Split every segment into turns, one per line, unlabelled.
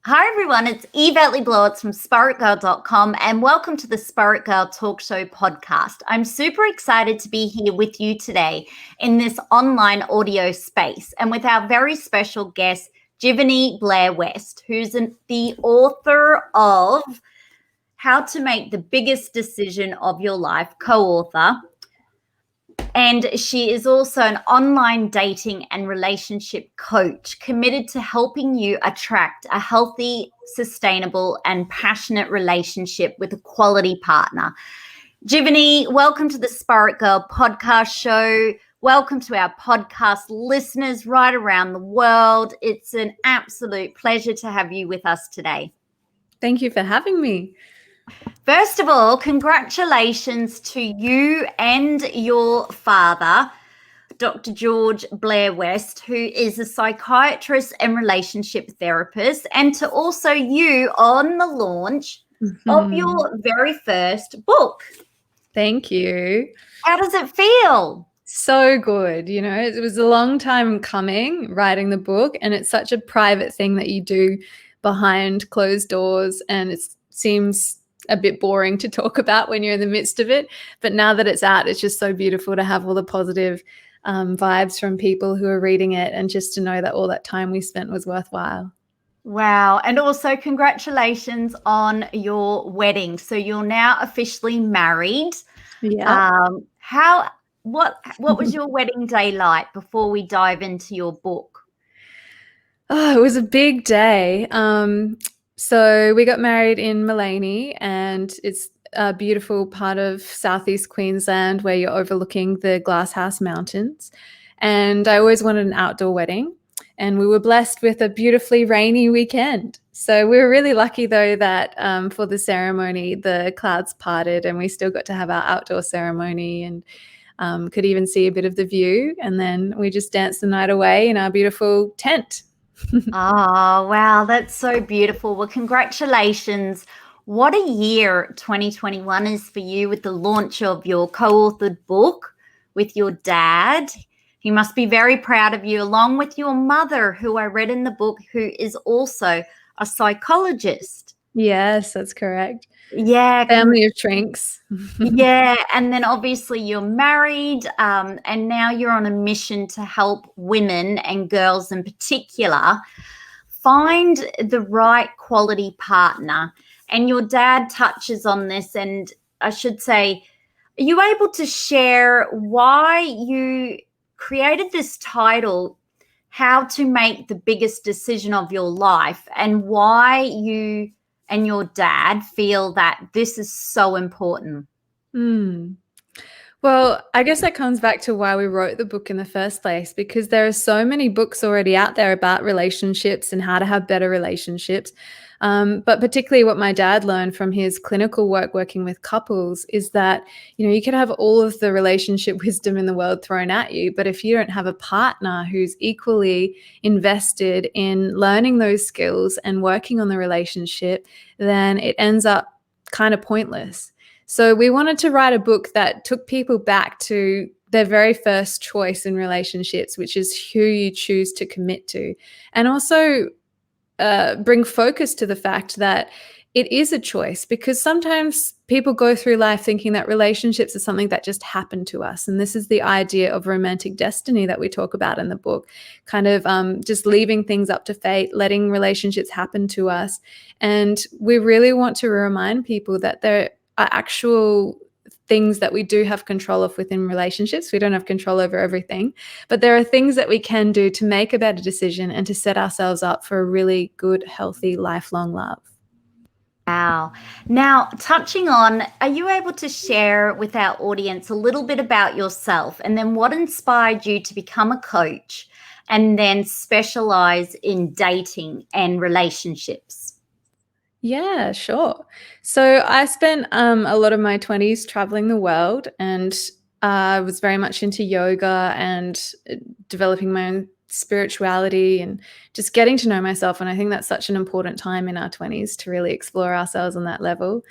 Hi everyone, it's Yvette Le Blowitz from SPAITGIRL.com and welcome to the Spirit Girl Talk Show podcast. I'm super excited to be here with you today in this online audio space and with our very special guest, Jiveny Blair-West, who's the author of How to Make the Biggest Decision of Your Life, co-author. And she is also an online dating and relationship coach committed to helping you attract a healthy, sustainable, and passionate relationship with a quality partner. Jiveny, welcome to the Spirit Girl podcast show. Welcome to our podcast listeners right around the world. It's an absolute pleasure to have you with us today.
Thank you for having me.
First of all, congratulations to you and your father, Dr. George Blair-West, who is a psychiatrist and relationship therapist, and to also you on the launch of your very first book.
Thank you.
How does it feel?
So good. You know, it was a long time coming writing the book, and it's such a private thing that you do behind closed doors, and it seems a bit boring to talk about when you're in the midst of it. But now that it's out, it's just so beautiful to have all the positive vibes from people who are reading it, and just to know that all that time we spent was worthwhile.
Wow. And also congratulations on your wedding. So you're now officially married.
Yeah.
What was your wedding day like before we dive into your book?
Oh, it was a big day. So we got married in Mullaney, and it's a beautiful part of southeast Queensland where you're overlooking the Glasshouse Mountains. And I always wanted an outdoor wedding, and we were blessed with a beautifully rainy weekend. So we were really lucky, though, that for the ceremony, the clouds parted and we still got to have our outdoor ceremony and could even see a bit of the view. And then we just danced the night away in our beautiful tent.
Oh, wow. That's so beautiful. Well, congratulations. What a year 2021 is for you with the launch of your co-authored book with your dad. He must be very proud of you, along with your mother, who I read in the book, who is also a psychologist.
Yes, that's correct.
Yeah.
Family of shrinks.
Yeah. And then obviously you're married, and now you're on a mission to help women and girls in particular find the right quality partner. And your dad touches on this, and I should say, are you able to share why you created this title, How to Make the Biggest Decision of Your Life, and why you and your dad feel that this is so important?
Well, I guess that comes back to why we wrote the book in the first place, because there are so many books already out there about relationships and how to have better relationships. But particularly what my dad learned from his clinical work working with couples is that, you know, you could have all of the relationship wisdom in the world thrown at you, but if you don't have a partner who's equally invested in learning those skills and working on the relationship, then it ends up kind of pointless. So we wanted to write a book that took people back to their very first choice in relationships, which is who you choose to commit to, and also bring focus to the fact that it is a choice, because sometimes people go through life thinking that relationships are something that just happened to us. And this is the idea of romantic destiny that we talk about in the book, kind of just leaving things up to fate, letting relationships happen to us. And we really want to remind people that there are actual things that we do have control of within relationships. We don't have control over everything, but there are things that we can do to make a better decision and to set ourselves up for a really good, healthy, lifelong love.
Wow. Now, touching on, are you able to share with our audience a little bit about yourself, and then what inspired you to become a coach and then specialize in dating and relationships?
Yeah, sure. So I spent a lot of my 20s traveling the world, and I was very much into yoga and developing my own spirituality and just getting to know myself. And I think that's such an important time in our 20s to really explore ourselves on that level.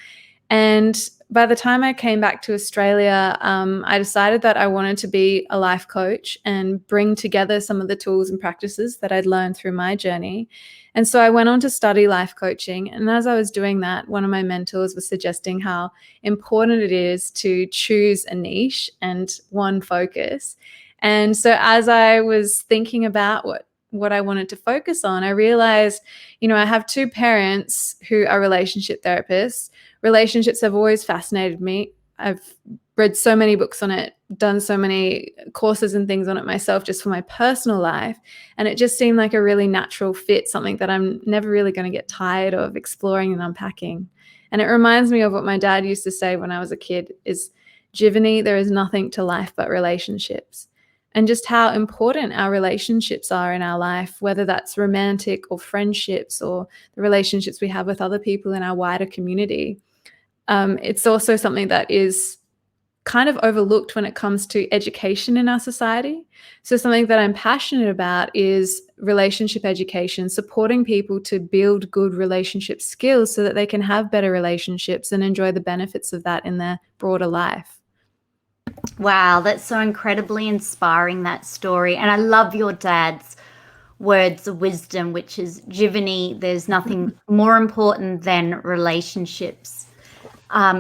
And by the time I came back to Australia, I decided that I wanted to be a life coach and bring together some of the tools and practices that I'd learned through my journey. And so I went on to study life coaching. And as I was doing that, one of my mentors was suggesting how important it is to choose a niche and one focus. And so as I was thinking about what I wanted to focus on, I realized, I have two parents who are relationship therapists. Relationships have always fascinated me. I've read so many books on it, done so many courses and things on it myself just for my personal life. And it just seemed like a really natural fit, something that I'm never really going to get tired of exploring and unpacking. And it reminds me of what my dad used to say when I was a kid is, Jiveny, there is nothing to life but relationships. And just how important our relationships are in our life, whether that's romantic or friendships or the relationships we have with other people in our wider community. It's also something that is kind of overlooked when it comes to education in our society. So something that I'm passionate about is relationship education, supporting people to build good relationship skills so that they can have better relationships and enjoy the benefits of that in their broader life.
Wow, that's so incredibly inspiring, that story. And I love your dad's words of wisdom, which is, Jiveny, there's nothing more important than relationships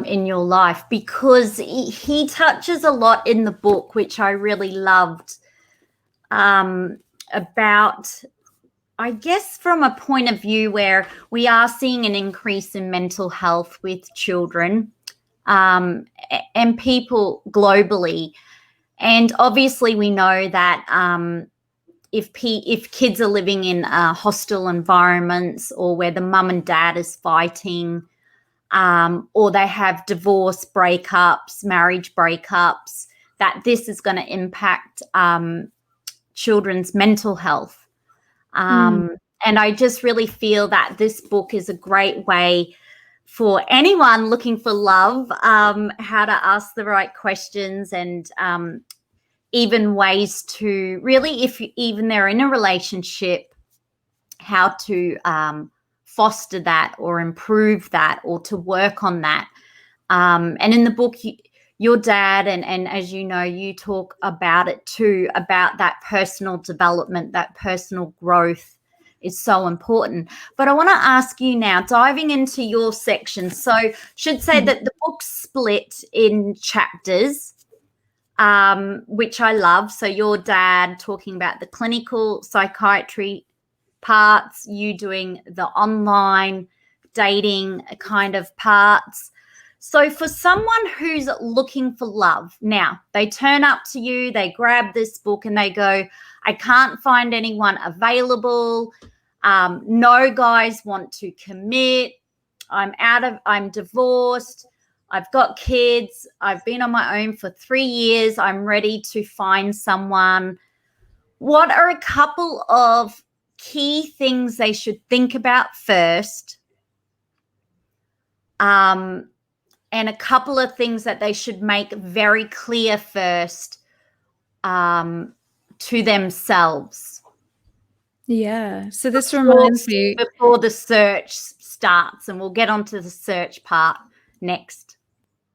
in your life, because he touches a lot in the book, which I really loved, about, I guess, from a point of view where we are seeing an increase in mental health with children and people globally. And obviously we know that if kids are living in hostile environments, or where the mum and dad is fighting, or they have divorce breakups, marriage breakups, that this is going to impact children's mental health. And I just really feel that this book is a great way for anyone looking for love, how to ask the right questions, and even ways to really, if even they're in a relationship, how to foster that or improve that or to work on that. And in the book, your dad, and as you know, you talk about it too, about that personal development, that personal growth is so important. But I want to ask you now, diving into your section. So should say that the book's split in chapters, which I love. So your dad talking about the clinical psychiatry parts, you doing the online dating kind of parts. So for someone who's looking for love, now they turn up to you, they grab this book and they go, I can't find anyone available. No guys want to commit. I'm divorced. I've got kids. I've been on my own for 3 years. I'm ready to find someone. What are a couple of key things they should think about first? And a couple of things that they should make very clear first to themselves.
Yeah. So this reminds me,
before the search starts, and we'll get onto the search part next.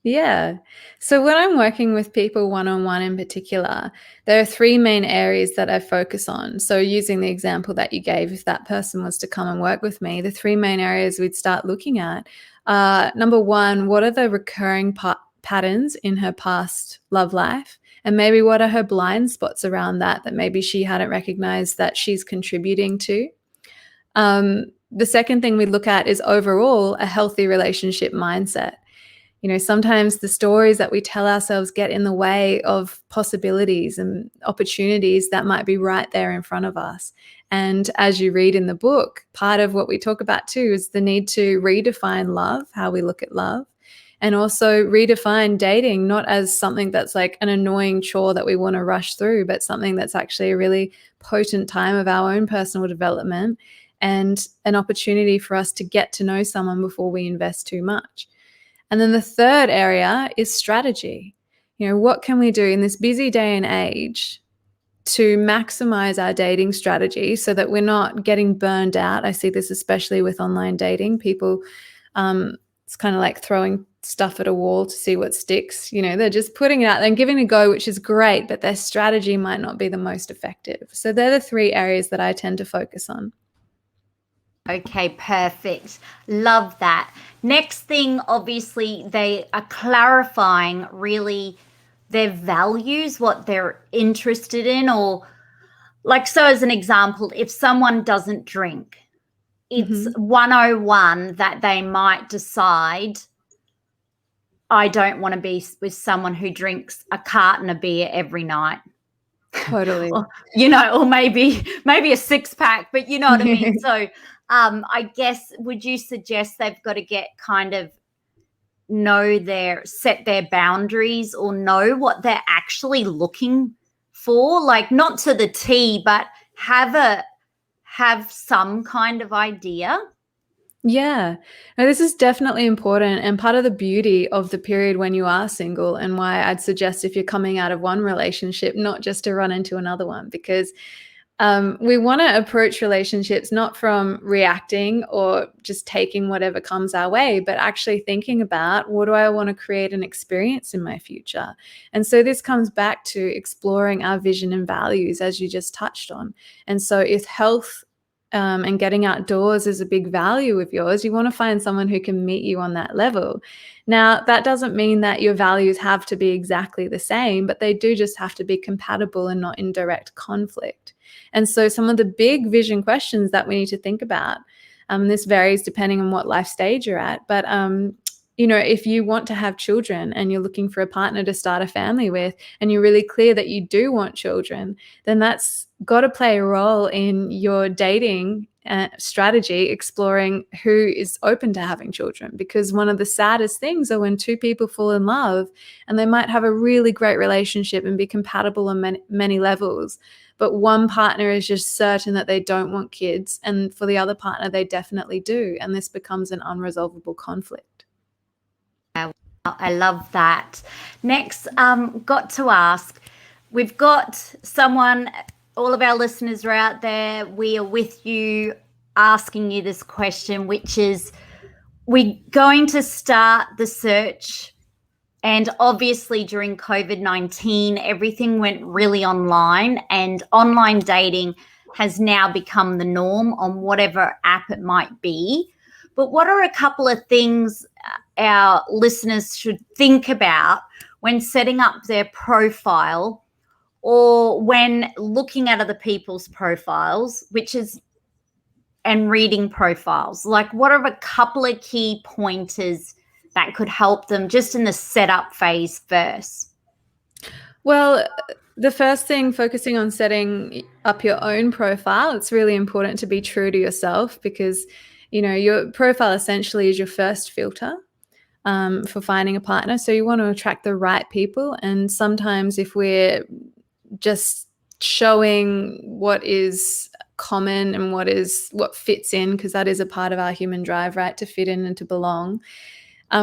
Yeah. So when I'm working with people one-on-one in particular, there are 3 main areas that I focus on. So using the example that you gave, if that person was to come and work with me, the 3 main areas we'd start looking at. Number 1, what are the recurring patterns in her past love life? And maybe what are her blind spots around that maybe she hadn't recognized that she's contributing to? The second thing we look at is overall a healthy relationship mindset. Sometimes the stories that we tell ourselves get in the way of possibilities and opportunities that might be right there in front of us. And as you read in the book, part of what we talk about too is the need to redefine love, how we look at love, and also redefine dating, not as something that's like an annoying chore that we want to rush through, but something that's actually a really potent time of our own personal development and an opportunity for us to get to know someone before we invest too much. And then the third area is strategy. What can we do in this busy day and age to maximize our dating strategy so that we're not getting burned out? I see this especially with online dating. People, it's kind of like throwing stuff at a wall to see what sticks. They're just putting it out there and giving it a go, which is great, but their strategy might not be the most effective. So they're the 3 areas that I tend to focus on.
Okay, perfect. Love that. Next thing, obviously, they are clarifying really their values, what they're interested in, or like, so as an example, if someone doesn't drink, it's 101 that they might decide, I don't want to be with someone who drinks a carton of beer every night.
Totally.
or maybe a 6-pack, but you know what I mean? So I guess, would you suggest they've got to get kind of set their boundaries, or know what they're actually looking for? Like, not to the T, but have some kind of idea?
Yeah, no, this is definitely important, and part of the beauty of the period when you are single, and why I'd suggest, if you're coming out of one relationship, not just to run into another one, because we want to approach relationships not from reacting or just taking whatever comes our way, but actually thinking about, what do I want to create an experience in my future? And so this comes back to exploring our vision and values, as you just touched on. And so if health and getting outdoors is a big value of yours, you want to find someone who can meet you on that level. Now, that doesn't mean that your values have to be exactly the same, but they do just have to be compatible and not in direct conflict. And so some of the big vision questions that we need to think about, this varies depending on what life stage you're at, but if you want to have children and you're looking for a partner to start a family with, and you're really clear that you do want children, then that's got to play a role in your dating strategy, exploring who is open to having children. Because one of the saddest things are when 2 people fall in love and they might have a really great relationship and be compatible on many levels, but one partner is just certain that they don't want kids, and for the other partner, they definitely do. And this becomes an unresolvable conflict.
I love that. Next, got to ask, we've got someone, all of our listeners are out there, we are with you, asking you this question, which is, we're going to start the search, and obviously during COVID-19, everything went really online, and online dating has now become the norm on whatever app it might be. But what are a couple of things our listeners should think about when setting up their profile, or when looking at other people's profiles, and reading profiles? Like, what are a couple of key pointers that could help them just in the setup phase first?
Well, the first thing, focusing on setting up your own profile, it's really important to be true to yourself, because your profile essentially is your first filter for finding a partner. So you want to attract the right people. And sometimes if we're just showing what is common and what fits in, because that is a part of our human drive, right, to fit in and to belong.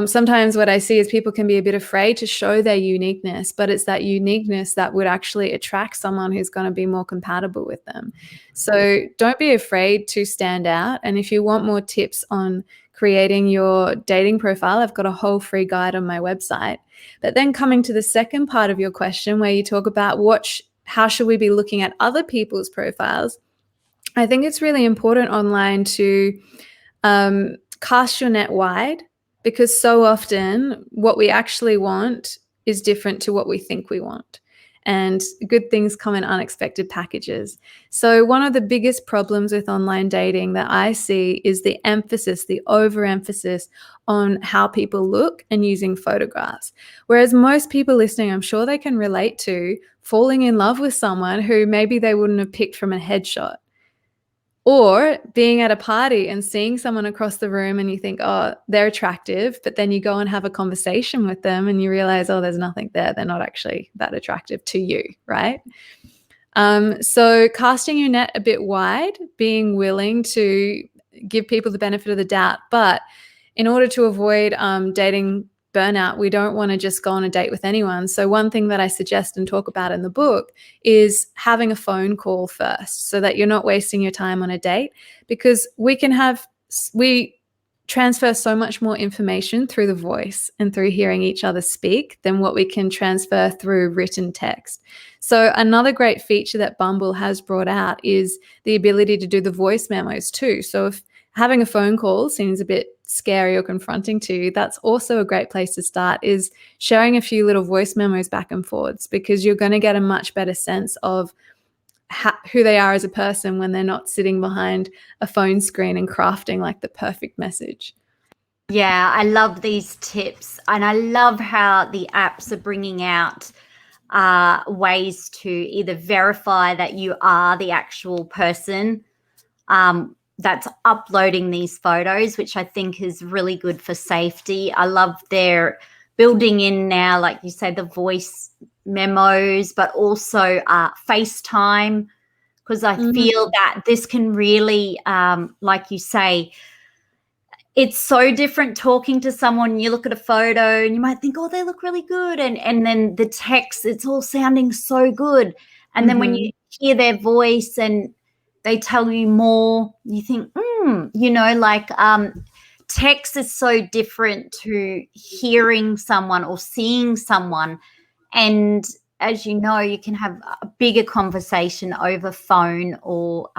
Sometimes what I see is people can be a bit afraid to show their uniqueness, but it's that uniqueness that would actually attract someone who's going to be more compatible with them. So don't be afraid to stand out. And if you want more tips on creating your dating profile, I've got a whole free guide on my website. But then coming to the second part of your question, where you talk about how should we be looking at other people's profiles, I think it's really important online to cast your net wide, because so often what we actually want is different to what we think we want. And good things come in unexpected packages. So one of the biggest problems with online dating that I see is the overemphasis on how people look and using photographs. Whereas most people listening, I'm sure they can relate to falling in love with someone who maybe they wouldn't have picked from a headshot. Or being at a party and seeing someone across the room and you think, oh, they're attractive, but then you go and have a conversation with them and you realize, oh, there's nothing there. They're not actually that attractive to you, right? So casting your net a bit wide, being willing to give people the benefit of the doubt. But in order to avoid dating burnout, we don't want to just go on a date with anyone. So one thing that I suggest and talk about in the book is having a phone call first, so that you're not wasting your time on a date, because we transfer so much more information through the voice and through hearing each other speak than what we can transfer through written text. So another great feature that Bumble has brought out is the ability to do the voice memos too. So if having a phone call seems a bit scary or confronting to you, that's also a great place to start, is sharing a few little voice memos back and forwards, because you're going to get a much better sense of who they are as a person when they're not sitting behind a phone screen and crafting like the perfect message.
Yeah, I love these tips, and I love how the apps are bringing out ways to either verify that you are the actual person that's uploading these photos, which I think is really good for safety. I love their building in now, like you say, the voice memos, but also FaceTime, because I feel that this can really, like you say, it's so different talking to someone. You look at a photo and you might think, oh, they look really good. And then the text, it's all sounding so good. And then when you hear their voice and they tell you more, you think, text is so different to hearing someone or seeing someone. And as you know, you can have a bigger conversation over phone or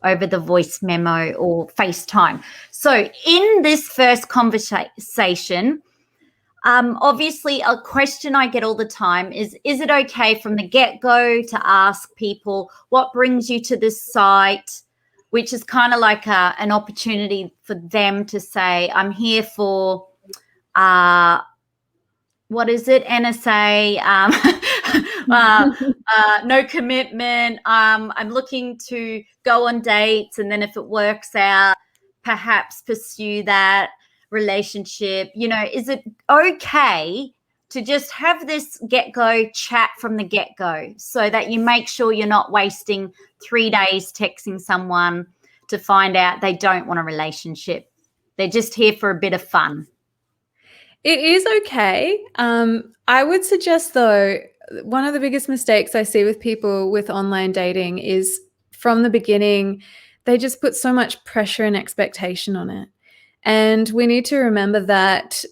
over the voice memo or FaceTime. So in this first conversation, obviously a question I get all the time is it okay from the get-go to ask people what brings you to this site, which is kind of like an opportunity for them to say, I'm here for what is it? NSA, no commitment. I'm looking to go on dates, and then if it works out, perhaps pursue that relationship. Is it okay to just have this get-go chat from the get-go, so that you make sure you're not wasting 3 days texting someone to find out they don't want a relationship? They're just here for a bit of fun.
It is okay. I would suggest, though, one of the biggest mistakes I see with people with online dating is from the beginning, they just put so much pressure and expectation on it. And we need to remember that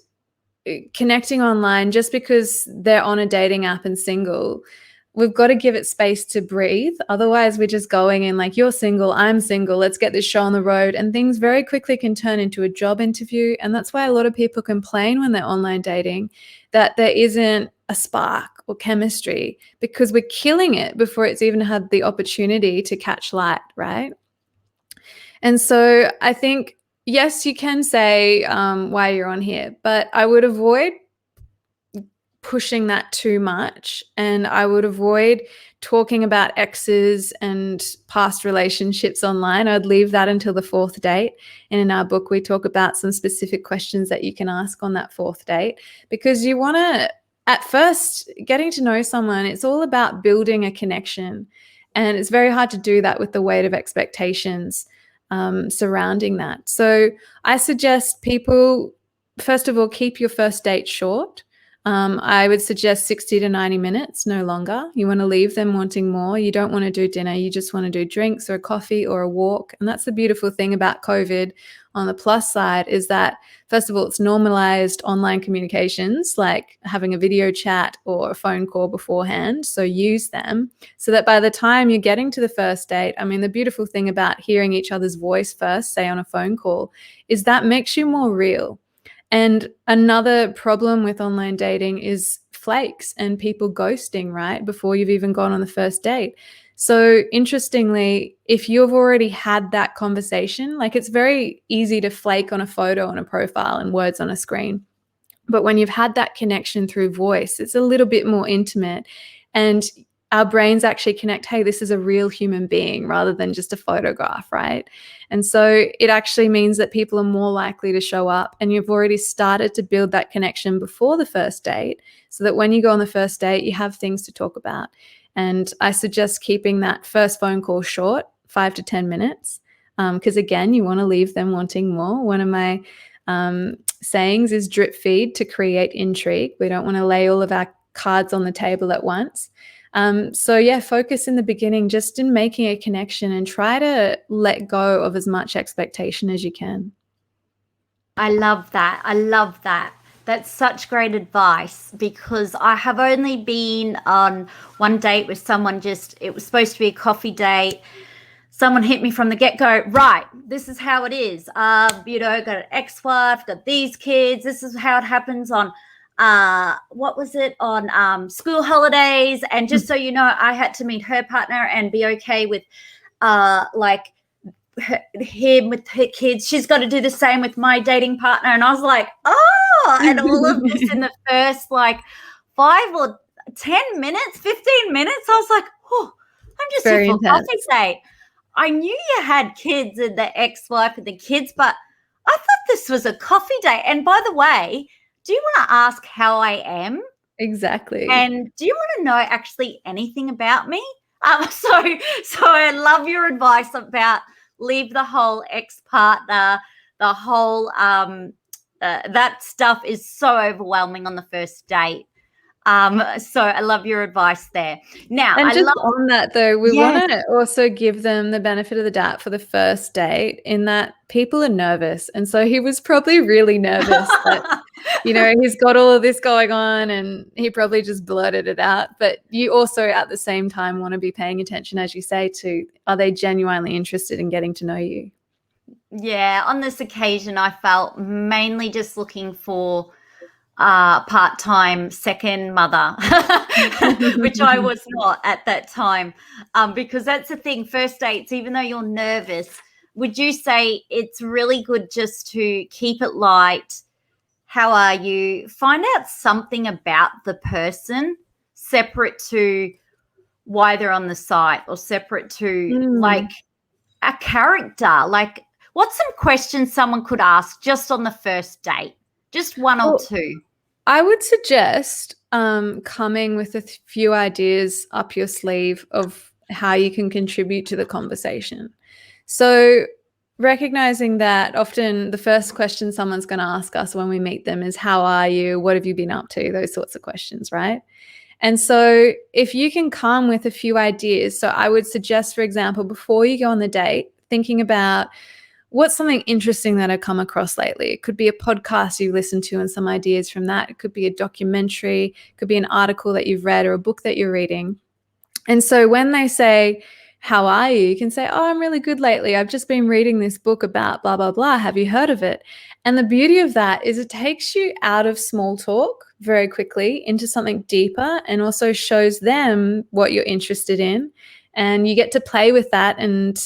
connecting online, just because they're on a dating app and single, we've got to give it space to breathe. Otherwise, we're just going in like, you're single, I'm single, let's get this show on the road. And things very quickly can turn into a job interview. And that's why a lot of people complain when they're online dating that there isn't a spark or chemistry, because we're killing it before it's even had the opportunity to catch light, right? And so I think, yes, you can say why you're on here, but I would avoid pushing that too much. And I would avoid talking about exes and past relationships online. I'd leave that until the fourth date. And in our book, we talk about some specific questions that you can ask on that fourth date, because you want to, at first, getting to know someone, it's all about building a connection. And it's very hard to do that with the weight of expectations surrounding that. So I suggest people, first of all, keep your first date short. I would suggest 60 to 90 minutes, no longer. You want to leave them wanting more. You don't want to do dinner. You just want to do drinks or a coffee or a walk. And that's the beautiful thing about COVID. On the plus side is that, first of all, it's normalized online communications, like having a video chat or a phone call beforehand. So use them so that by the time you're getting to the first date, I mean, the beautiful thing about hearing each other's voice first, say on a phone call, is that makes you more real. And another problem with online dating is flakes and people ghosting, right, before you've even gone on the first date. So interestingly, if you've already had that conversation, like, it's very easy to flake on a photo on a profile and words on a screen. But when you've had that connection through voice, it's a little bit more intimate. And our brains actually connect, hey, this is a real human being rather than just a photograph, right? And so it actually means that people are more likely to show up, and you've already started to build that connection before the first date, so that when you go on the first date, you have things to talk about. And I suggest keeping that first phone call short, 5 to 10 minutes, because again, you want to leave them wanting more. One of my sayings is drip feed to create intrigue. We don't want to lay all of our cards on the table at once. So yeah, focus in the beginning just in making a connection and try to let go of as much expectation as you can.
I love that. I love that. That's such great advice, because I have only been on one date with someone. It was supposed to be a coffee date. Someone hit me from the get-go, right, this is how it is. Got an ex-wife, got these kids. This is how it happens on, school holidays. And just so you know, I had to meet her partner and be okay with, him with her kids. She's got to do the same with my dating partner. And I was like, oh, and all of this in the first 5 or 10 minutes, 15 minutes. I was like, oh, I'm just
Very
here for a
intense.
coffee date. I knew you had kids and the ex-wife and the kids, but I thought this was a coffee date. And by the way, do you want to ask how I am?
Exactly.
And do you want to know actually anything about me? So I love your advice about leave the whole ex-partner, the whole that stuff is so overwhelming on the first date. So I love your advice there. Now,
And
I
just
love
on that though, we
Yes.
want to also give them the benefit of the doubt for the first date, in that people are nervous. And so he was probably really nervous that, he's got all of this going on and he probably just blurted it out. But you also at the same time want to be paying attention, as you say, to, are they genuinely interested in getting to know you?
Yeah, on this occasion, I felt mainly just looking for part-time second mother, which I was not at that time, because that's the thing. First dates, even though you're nervous, would you say it's really good just to keep it light? How are you? Find out something about the person separate to why they're on the site, or separate to a character. What's some questions someone could ask just on the first date? Just one or two.
I would suggest coming with a few ideas up your sleeve of how you can contribute to the conversation. So recognizing that often the first question someone's going to ask us when we meet them is, how are you? What have you been up to? Those sorts of questions, right? And so if you can come with a few ideas, so I would suggest, for example, before you go on the date, thinking about, what's something interesting that I've come across lately? It could be a podcast you listen to and some ideas from that. It could be a documentary, it could be an article that you've read or a book that you're reading. And so when they say, how are you? You can say, oh, I'm really good lately. I've just been reading this book about blah, blah, blah. Have you heard of it? And the beauty of that is it takes you out of small talk very quickly into something deeper, and also shows them what you're interested in. And you get to play with that and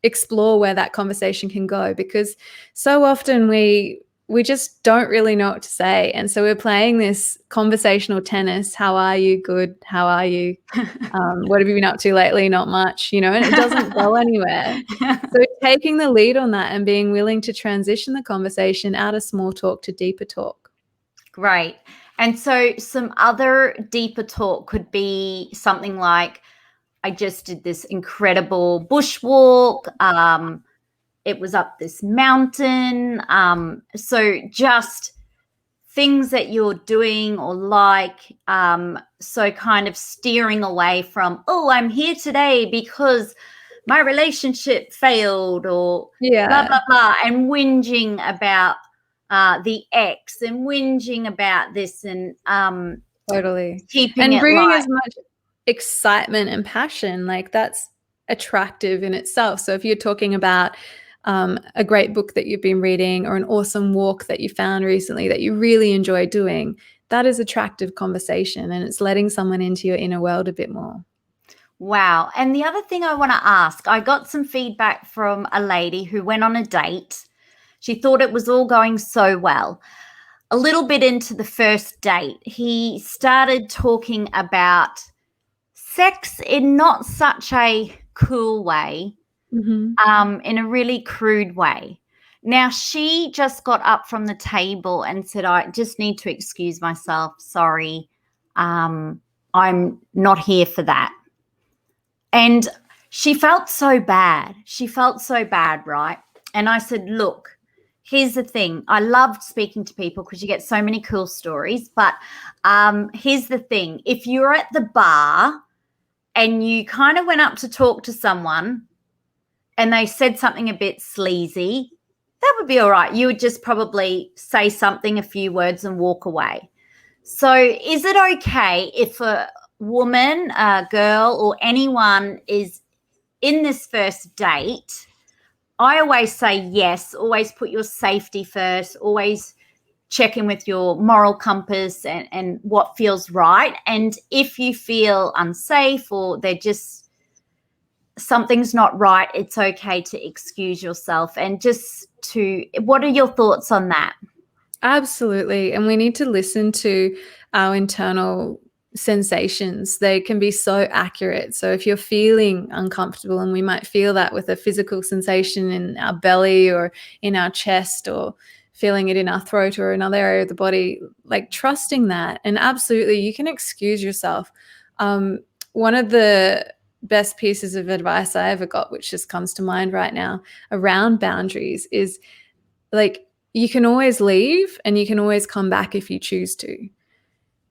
explore where that conversation can go, because so often we just don't really know what to say. And so we're playing this conversational tennis. How are you? Good. How are you? What have you been up to lately? Not much, and it doesn't go anywhere. So taking the lead on that and being willing to transition the conversation out of small talk to deeper talk.
Great. And so some other deeper talk could be something like, I just did this incredible bushwalk. It was up this mountain. So just things that you're doing or so kind of steering away from, oh, I'm here today because my relationship failed, or blah, blah, blah, and whinging about the ex and whinging about this, and
totally
keeping
and
it
bringing
light.
as much excitement and passion, that's attractive in itself. So if you're talking about a great book that you've been reading, or an awesome walk that you found recently that you really enjoy doing, that is attractive conversation, and it's letting someone into your inner world a bit more.
Wow. And the other thing I want to ask, I got some feedback from a lady who went on a date. She thought it was all going so well. A little bit into the first date, he started talking about sex in not such a cool way, in a really crude way. Now, she just got up from the table and said, I just need to excuse myself. Sorry. I'm not here for that. And she felt so bad. Right? And I said, look, here's the thing. I loved speaking to people because you get so many cool stories. But here's the thing. If you're at the bar and you kind of went up to talk to someone and they said something a bit sleazy, that would be all right. You would just probably say something, a few words, and walk away. So is it okay if a woman, a girl, or anyone is in this first date? I always say yes, always put your safety first, always check in with your moral compass and what feels right. And if you feel unsafe or they're just something's not right, it's okay to excuse yourself. And what are your thoughts on that?
Absolutely. And we need to listen to our internal sensations. They can be so accurate. So if you're feeling uncomfortable, and we might feel that with a physical sensation in our belly or in our chest, or feeling it in our throat or another area of the body, like trusting that. And absolutely, you can excuse yourself. One of the best pieces of advice I ever got, which just comes to mind right now around boundaries, is like, you can always leave and you can always come back if you choose to,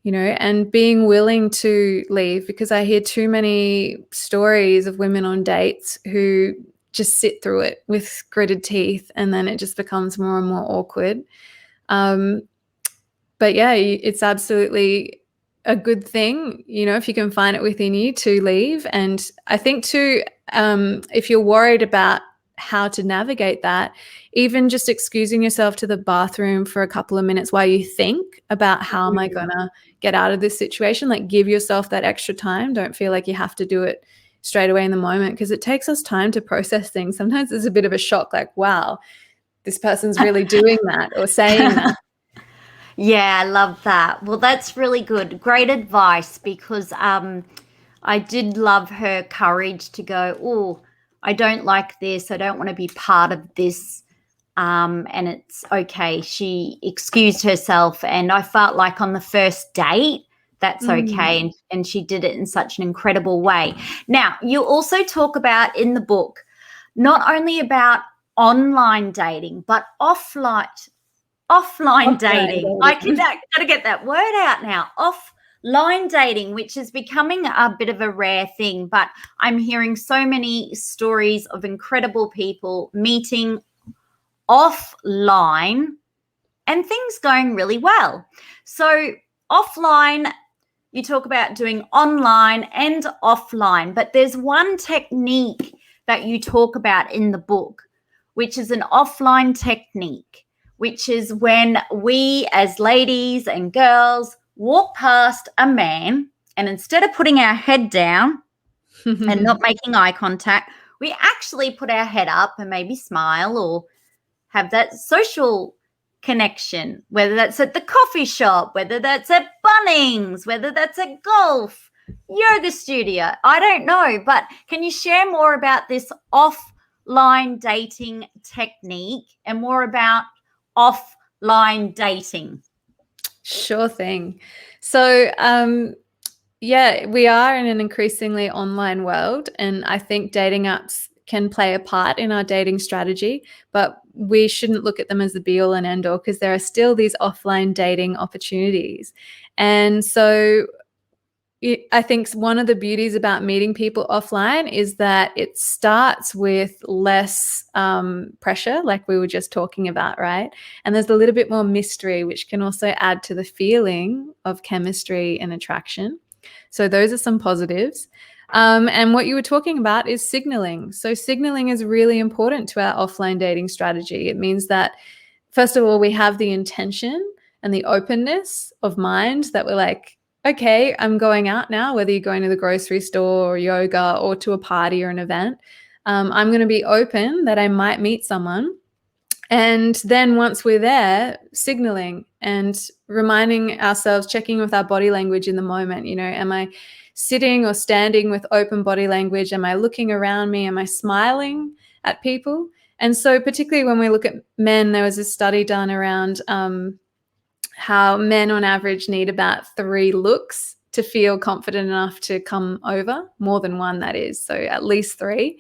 and being willing to leave, because I hear too many stories of women on dates who just sit through it with gritted teeth, and then it just becomes more and more awkward. But yeah, it's absolutely a good thing, if you can find it within you to leave. And I think too, if you're worried about how to navigate that, even just excusing yourself to the bathroom for a couple of minutes while you think about how am I gonna get out of this situation, like give yourself that extra time. Don't feel like you have to do it straight away in the moment, because it takes us time to process things. Sometimes it's a bit of a shock, like, wow, this person's really doing that or saying that.
Yeah, I love that. Well, that's really good. Great advice, because I did love her courage to go, oh, I don't like this. I don't want to be part of this. And it's okay. She excused herself. And I felt like on the first date, that's okay. And she did it in such an incredible way. Now, you also talk about in the book, not only about online dating, but offline dating. I gotta get that word out now. Offline dating, which is becoming a bit of a rare thing, but I'm hearing so many stories of incredible people meeting offline and things going really well. So offline, you talk about doing online and offline, but there's one technique that you talk about in the book, which is an offline technique, which is when we as ladies and girls walk past a man, and instead of putting our head down and not making eye contact, we actually put our head up and maybe smile or have that social connection, whether that's at the coffee shop, whether that's at Bunnings, whether that's at golf, yoga studio. I don't know, but can you share more about this offline dating technique and more about offline dating?
Sure thing. So, yeah, we are in an increasingly online world, and I think dating apps can play a part in our dating strategy, but we shouldn't look at them as the be all and end all, because there are still these offline dating opportunities. And so I think one of the beauties about meeting people offline is that it starts with less pressure, like we were just talking about, right? And there's a little bit more mystery, which can also add to the feeling of chemistry and attraction. So those are some positives. And what you were talking about is signaling. So signaling is really important to our offline dating strategy. It means that, first of all, we have the intention and the openness of mind that we're like, okay, I'm going out now, whether you're going to the grocery store or yoga or to a party or an event. I'm going to be open that I might meet someone. And then once we're there, signaling and reminding ourselves, checking with our body language in the moment, am I sitting or standing with open body language? Am I looking around me? Am I smiling at people? And so particularly when we look at men, there was a study done around how men on average need about 3 looks to feel confident enough to come over, more than 1, that is, so at least 3.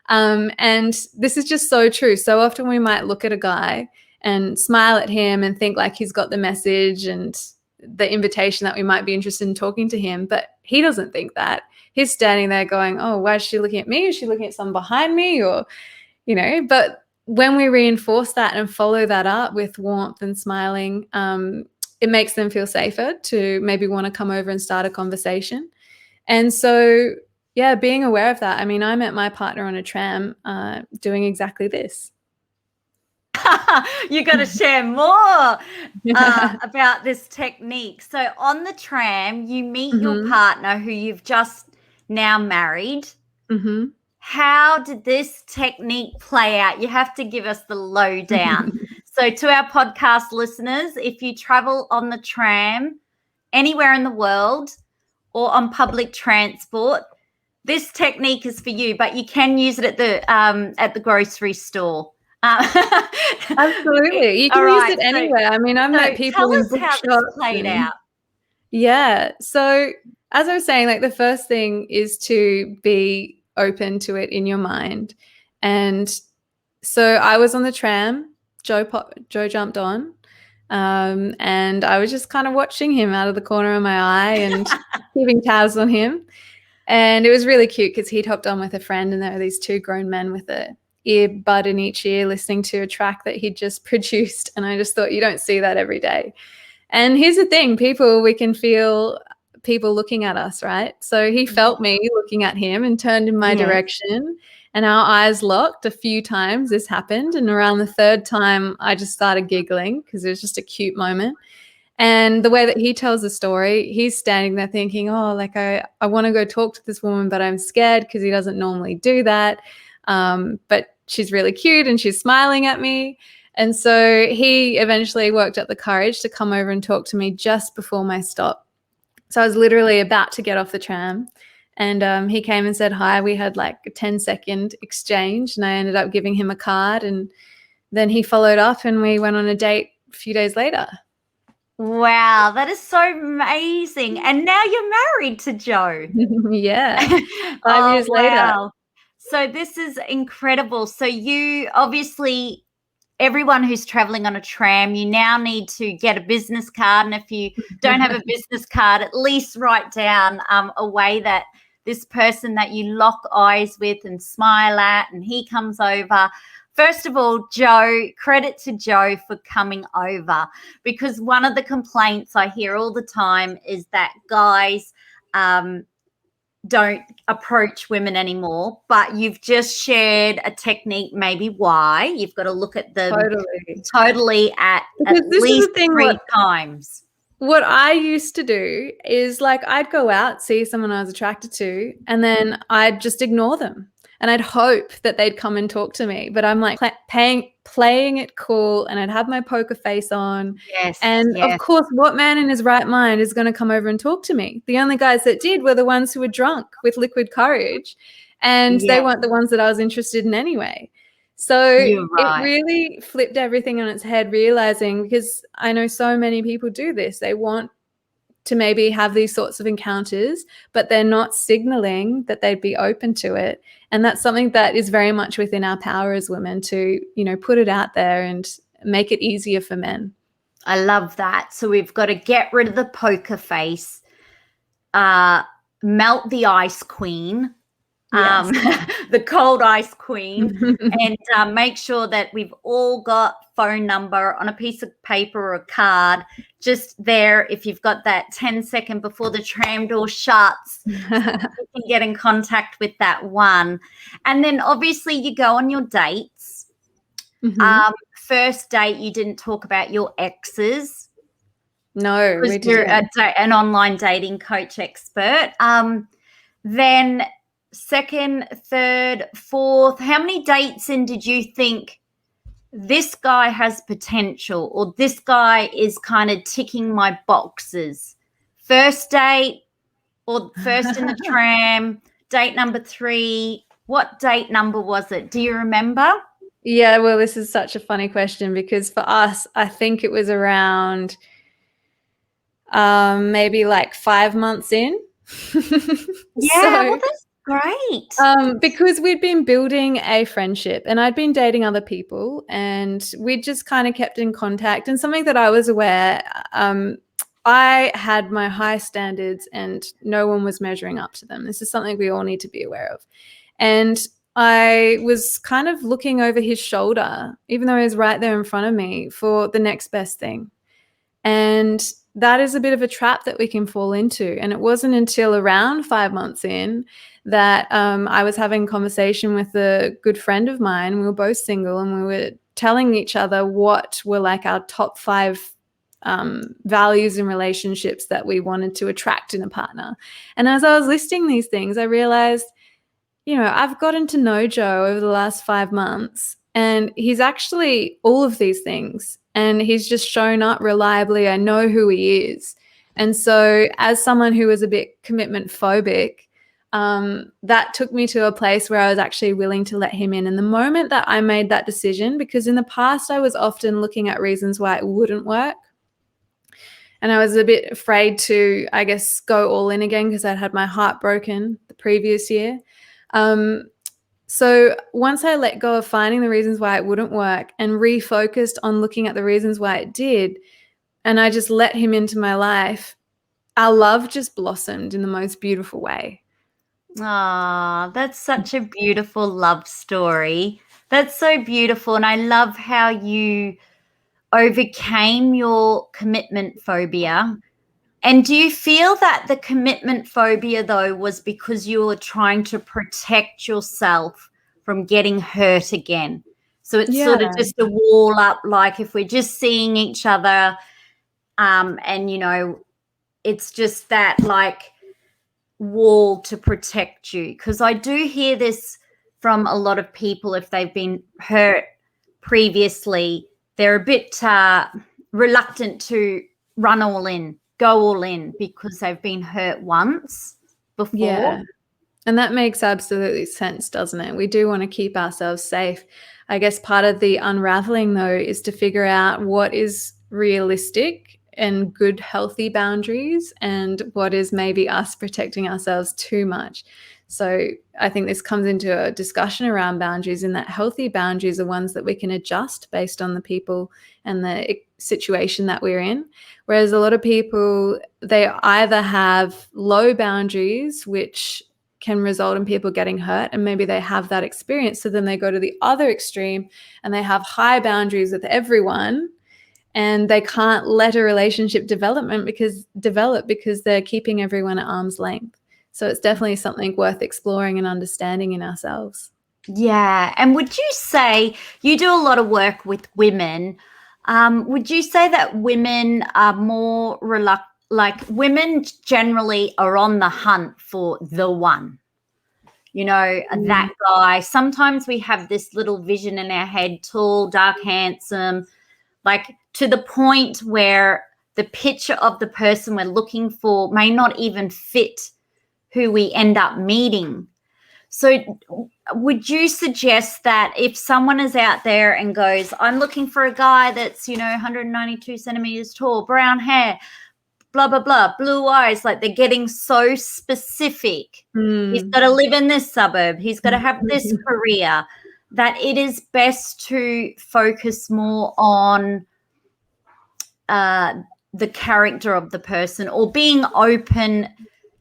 And this is just so true. So often we might look at a guy and smile at him and think like he's got the message and the invitation that we might be interested in talking to him, but he doesn't think that. He's standing there going, oh, why is she looking at me? Is she looking at someone behind me? Or, but when we reinforce that and follow that up with warmth and smiling, it makes them feel safer to maybe want to come over and start a conversation. And so, yeah, being aware of that. I mean, I met my partner on a tram doing exactly this.
You got to share more about this technique. So on the tram, you meet your partner who you've just now married.
Mm-hmm.
How did this technique play out? You have to give us the lowdown. So to our podcast listeners, if you travel on the tram anywhere in the world or on public transport, this technique is for you, but you can use it at the grocery store.
Absolutely. You can use it anywhere. I mean, I've met people in bookshops.
Tell us how this played out.
Yeah. So as I was saying, like the first thing is to be open to it in your mind. And so I was on the tram, Joe jumped on, and I was just kind of watching him out of the corner of my eye and keeping tabs on him. And it was really cute because he'd hopped on with a friend, and there were these two grown men with a earbud in each ear listening to a track that he'd just produced. And I just thought, you don't see that every day. And here's the thing, we can feel people looking at us, right? So he felt me looking at him and turned in my direction, and our eyes locked a few times. This happened, and around the third time I just started giggling because it was just a cute moment. And the way that he tells the story, he's standing there thinking, oh, like I want to go talk to this woman, but I'm scared because he doesn't normally do that. But she's really cute and she's smiling at me. And so he eventually worked up the courage to come over and talk to me just before my stop. So I was literally about to get off the tram, and he came and said hi. We had like a 10-second exchange, and I ended up giving him a card, and then he followed up and we went on a date a few days later.
Wow, that is so amazing. And now you're married to Joe.
Yeah, 5 years later.
So this is incredible. So you obviously, everyone who's traveling on a tram, you now need to get a business card. And if you don't have a business card, at least write down a way that this person that you lock eyes with and smile at, and he comes over. First of all, Joe, credit to Joe for coming over, because one of the complaints I hear all the time is that guys don't approach women anymore, but you've just shared a technique, maybe why. You've got to look at them totally at least 3 times.
What I used to do is like I'd go out, see someone I was attracted to, and then I'd just ignore them. And I'd hope that they'd come and talk to me. But I'm like playing it cool, and I'd have my poker face on.
Yes.
And of course, what man in his right mind is going to come over and talk to me? The only guys that did were the ones who were drunk with liquid courage. And they weren't the ones that I was interested in anyway. So it really flipped everything on its head, realizing, because I know so many people do this. They want to maybe have these sorts of encounters, but they're not signaling that they'd be open to it. And that's something that is very much within our power as women to, put it out there and make it easier for men.
I love that. So we've got to get rid of the poker face, melt the ice queen, the cold ice queen, and make sure that we've all got phone number on a piece of paper or a card just there. If you've got that 10-second before the tram door shuts, you can get in contact with that one. And then obviously you go on your dates. First date, you didn't talk about your exes.
No, we
you're an online dating coach expert. Then second, third, fourth, how many dates in did you think this guy has potential, or this guy is kind of ticking my boxes? First date, or first in the tram, date number 3, what date number was it? Do you remember?
Yeah, well, this is such a funny question, because for us, I think it was around maybe like 5 months in.
Well, that's great.
Because we'd been building a friendship, and I'd been dating other people, and we just kind of kept in contact. And something that I was aware, I had my high standards and no one was measuring up to them. This is something we all need to be aware of. And I was kind of looking over his shoulder, even though he was right there in front of me, for the next best thing. And that is a bit of a trap that we can fall into. And it wasn't until around 5 months in that I was having a conversation with a good friend of mine. We were both single, and we were telling each other what were like our top 5 values and relationships that we wanted to attract in a partner. And as I was listing these things, I realized, I've gotten to know Joe over the last 5 months, and he's actually all of these things, and he's just shown up reliably. I know who he is. And so as someone who was a bit commitment phobic, that took me to a place where I was actually willing to let him in. And the moment that I made that decision, because in the past I was often looking at reasons why it wouldn't work, and I was a bit afraid to, I guess, go all in again because I'd had my heart broken the previous year. So once I let go of finding the reasons why it wouldn't work and refocused on looking at the reasons why it did, and I just let him into my life, our love just blossomed in the most beautiful way.
Ah, that's such a beautiful love story. That's so beautiful. And I love how you overcame your commitment phobia. And do you feel that the commitment phobia, though, was because you were trying to protect yourself from getting hurt again? So it's sort of just a wall up, like if we're just seeing each other, and, it's just that like wall to protect you. Because I do hear this from a lot of people. If they've been hurt previously, they're a bit reluctant to run all in, go all in, because they've been hurt once before.
Yeah. And that makes absolutely sense, doesn't it? We do want to keep ourselves safe. I guess part of the unraveling, though, is to figure out what is realistic and good, healthy boundaries, and what is maybe us protecting ourselves too much. So I think this comes into a discussion around boundaries, in that healthy boundaries are ones that we can adjust based on the people and the situation that we're in. Whereas a lot of people, they either have low boundaries, which can result in people getting hurt, and maybe they have that experience. So then they go to the other extreme and they have high boundaries with everyone, and they can't let a relationship develop because they're keeping everyone at arm's length. So it's definitely something worth exploring and understanding in ourselves.
Yeah. And would you say, you do a lot of work with women, would you say that women are more reluctant, like women generally are on the hunt for the one, that guy? Sometimes we have this little vision in our head, tall, dark, handsome, like to the point where the picture of the person we're looking for may not even fit who we end up meeting. So would you suggest that if someone is out there and goes, I'm looking for a guy that's, 192 centimeters tall, brown hair, blah, blah, blah, blue eyes, like they're getting so specific. He's got to live in this suburb, he's got to have this career, that it is best to focus more on the character of the person, or being open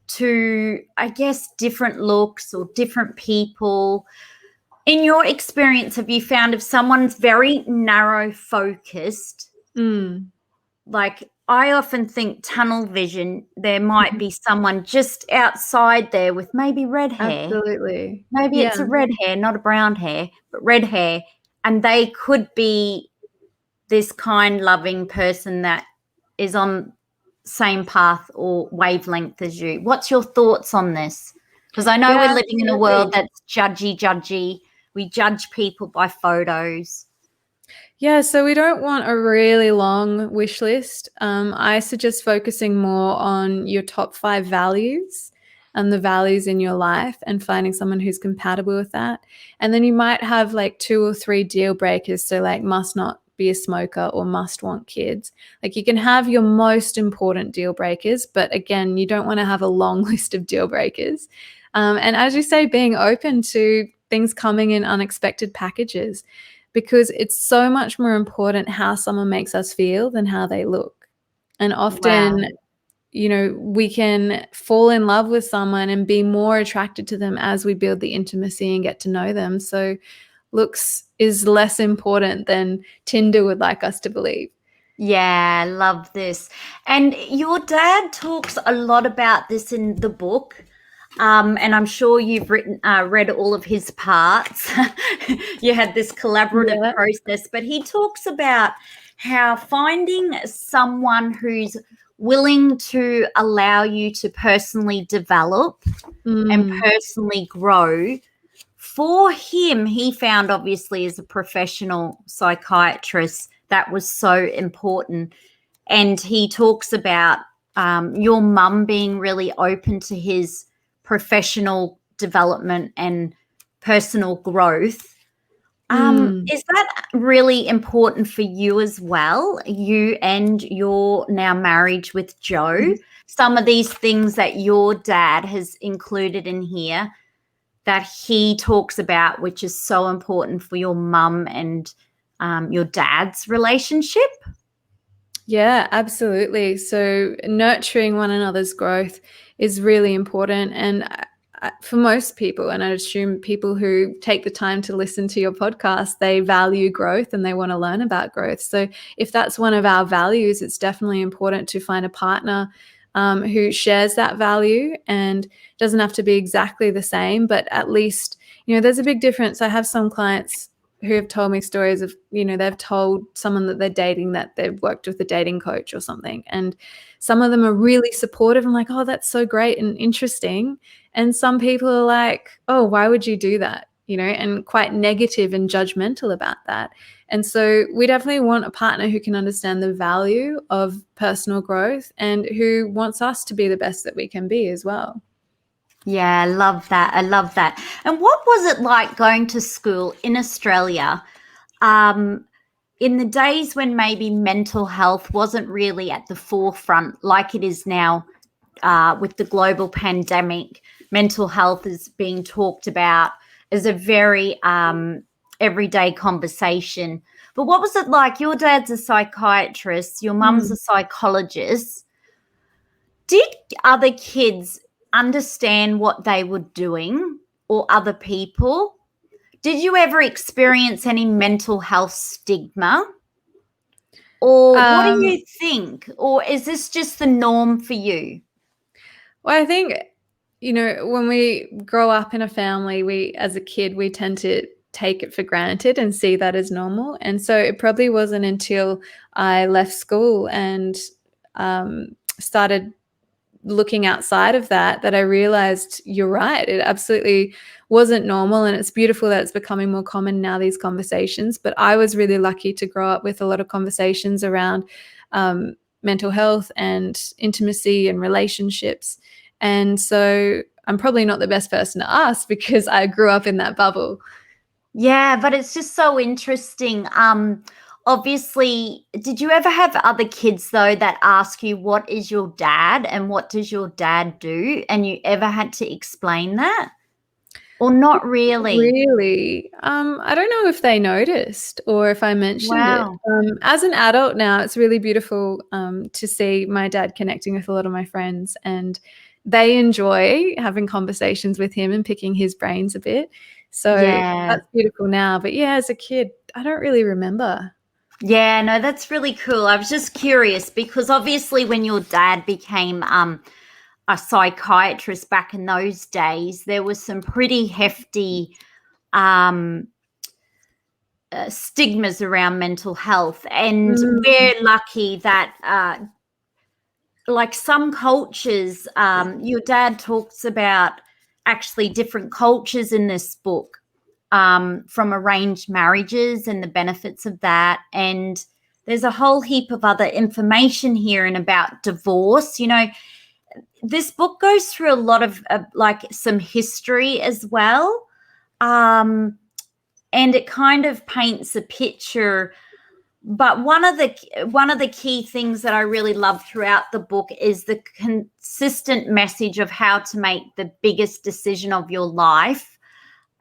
to, I guess, different looks or different people. In your experience, have you found if someone's very narrow focused, like I often think tunnel vision, there might be someone just outside there with maybe red hair.
Absolutely.
Maybe it's a red hair, not a brown hair, but red hair. And they could be this kind, loving person that is on same path or wavelength as you. What's your thoughts on this? Because I know we're living in a world that's judgy. We judge people by photos.
Yeah, so we don't want a really long wish list. I suggest focusing more on your top 5 values and the values in your life, and finding someone who's compatible with that. And then you might have like 2 or 3 deal breakers. So like must not be a smoker or must want kids. Like you can have your most important deal breakers, but again, you don't want to have a long list of deal breakers. And as you say, being open to things coming in unexpected packages, because it's so much more important how someone makes us feel than how they look. And often, we can fall in love with someone and be more attracted to them as we build the intimacy and get to know them. So looks is less important than Tinder would like us to believe.
Yeah, I love this. And your dad talks a lot about this in the book. And I'm sure you've read all of his parts. You had this collaborative process, but he talks about how finding someone who's willing to allow you to personally develop and personally grow. For him, he found, obviously, as a professional psychiatrist, that was so important. And he talks about your mum being really open to his professional development and personal growth. Is that really important for you as well? You and your now marriage with Joe? Some of these things that your dad has included in here that he talks about, which is so important for your mum and your dad's relationship?
Yeah, absolutely. So nurturing one another's growth is really important. And for most people, and I assume people who take the time to listen to your podcast, they value growth and they want to learn about growth. So if that's one of our values, it's definitely important to find a partner who shares that value, and doesn't have to be exactly the same, but at least, there's a big difference. I have some clients who have told me stories of, they've told someone that they're dating that they've worked with a dating coach or something. And some of them are really supportive and like, oh, that's so great and interesting. And some people are like, oh, why would you do that? And quite negative and judgmental about that. And so we definitely want a partner who can understand the value of personal growth and who wants us to be the best that we can be as well.
Yeah, I love that. I love that. And what was it like going to school in Australia in the days when maybe mental health wasn't really at the forefront like it is now with the global pandemic? Mental health is being talked about as a very everyday conversation. But what was it like? Your dad's a psychiatrist, your mum's a psychologist. Did other kids understand what they were doing, or other people? Did you ever experience any mental health stigma? Or what do you think? Or is this just the norm for you?
Well, I think, when we grow up in a family, as a kid, we tend to take it for granted and see that as normal. And so it probably wasn't until I left school and started looking outside of that I realized you're right. It absolutely wasn't normal, and it's beautiful that it's becoming more common now, these conversations. But I was really lucky to grow up with a lot of conversations around mental health and intimacy and relationships. And so I'm probably not the best person to ask because I grew up in that bubble.
Yeah, but it's just so interesting. Obviously, did you ever have other kids, though, that ask you, what is your dad and what does your dad do? And you ever had to explain that? Or not really?
Really? I don't know if they noticed or if I mentioned it. As an adult now, it's really beautiful to see my dad connecting with a lot of my friends, and they enjoy having conversations with him and picking his brains a bit. So that's beautiful now. But yeah, as a kid, I don't really remember.
Yeah, no, that's really cool. I was just curious because obviously when your dad became a psychiatrist back in those days, there was some pretty hefty stigmas around mental health. And we're lucky that like some cultures, your dad talks about actually different cultures in this book. From arranged marriages and the benefits of that. And there's a whole heap of other information here and about divorce. This book goes through a lot of like some history as well. And it kind of paints a picture. But one of the key things that I really love throughout the book is the consistent message of how to make the biggest decision of your life.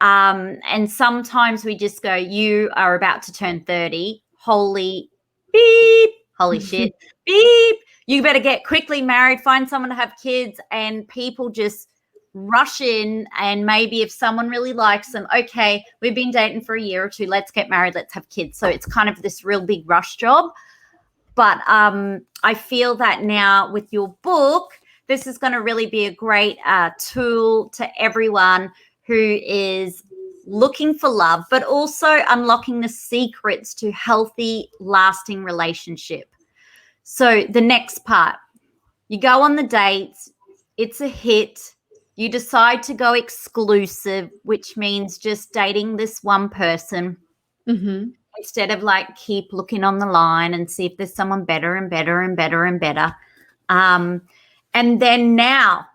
And sometimes we just go, you are about to turn 30. Holy beep. holy shit, beep, you better get quickly married, find someone to have kids, and people just rush in. And maybe if someone really likes them, okay, we've been dating for a year or two, let's get married, let's have kids. So it's kind of this real big rush job. But I feel that now with your book, this is going to really be a great tool to everyone who is looking for love, but also unlocking the secrets to healthy, lasting relationship. So the next part, you go on the dates, it's a hit, you decide to go exclusive, which means just dating this one person.
Mm-hmm.
Instead of like keep looking on the line and see if there's someone better and better and better and better. And then now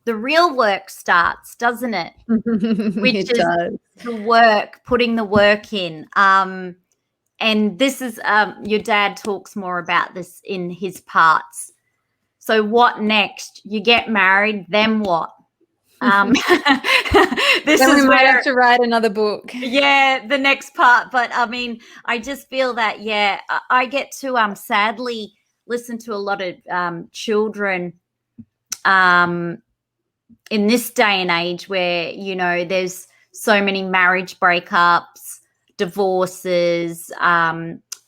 the real work starts, doesn't it? Which
It
is
does.
the work, putting the work in. And this is your dad talks more about this in his parts. So what next? You get married, then what? This
then
is
we might
where
have to write another book.
Yeah, the next part. But I mean, I just feel that, yeah, I get to sadly listen to a lot of children in this day and age where, you know, there's so many marriage breakups, divorces,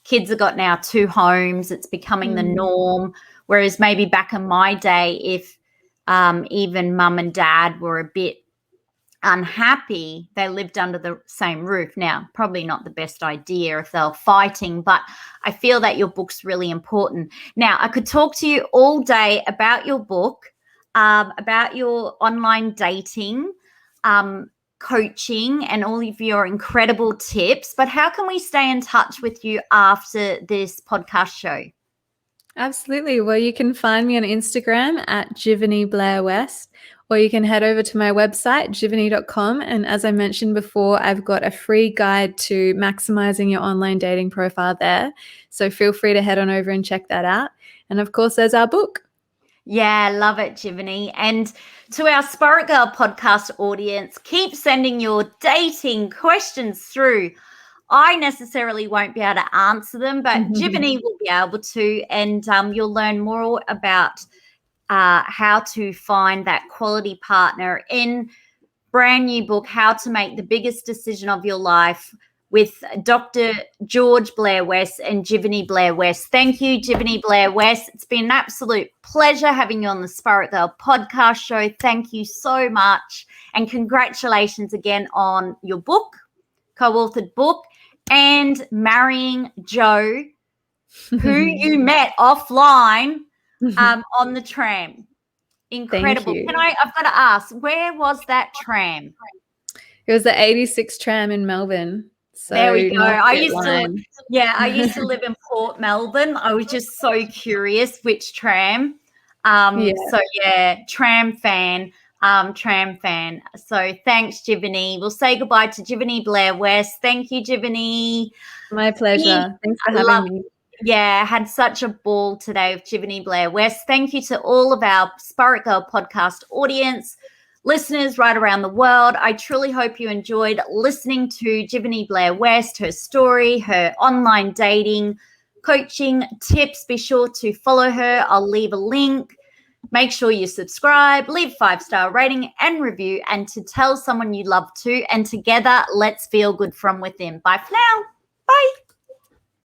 kids have got now 2 homes. It's becoming the norm. Whereas maybe back in my day, if even mum and dad were a bit unhappy, they lived under the same roof. Now, probably not the best idea if they were fighting, but I feel that your book's really important. Now, I could talk to you all day about your book, about your online dating, coaching, and all of your incredible tips, but how can we stay in touch with you after this podcast show?
Absolutely. Well, you can find me on Instagram at Jiveny Blair-West, or you can head over to my website, jiveny.com. And as I mentioned before, I've got a free guide to maximizing your online dating profile there. So feel free to head on over and check that out. And of course, there's our book.
Yeah, love it, Jiveny. And to our Spirit Girl podcast audience, keep sending your dating questions through. I necessarily won't be able to answer them, but Jiveny will be able to, and you'll learn more about how to find that quality partner in brand new book, How to Make the Biggest Decision of Your Life, with Dr. George Blair-West and Jiveny Blair-West. Thank you, Jiveny Blair-West. It's been an absolute pleasure having you on the Spirit Girl podcast show. Thank you so much. And congratulations again on your book, co-authored book, and marrying Joe, who you met offline on the tram. Incredible. I've got to ask, where was that tram?
It was the 86 tram in Melbourne. So
there we go. I used to live in Port Melbourne. I was just so curious which tram. So yeah, tram fan. So thanks, Jiveny. We'll say goodbye to Jiveny Blair-West. Thank you, Jiveny.
My pleasure. Thanks for having me.
Yeah, had such a ball today with Jiveny Blair-West. Thank you to all of our Spirit Girl podcast audience, listeners right around the world. I truly hope you enjoyed listening to Jiveny Blair-West, her story, her online dating, coaching tips. Be sure to follow her. I'll leave a link. Make sure you subscribe, leave 5-star rating and review, and to tell someone you love to. And together, let's feel good from within. Bye for now. Bye.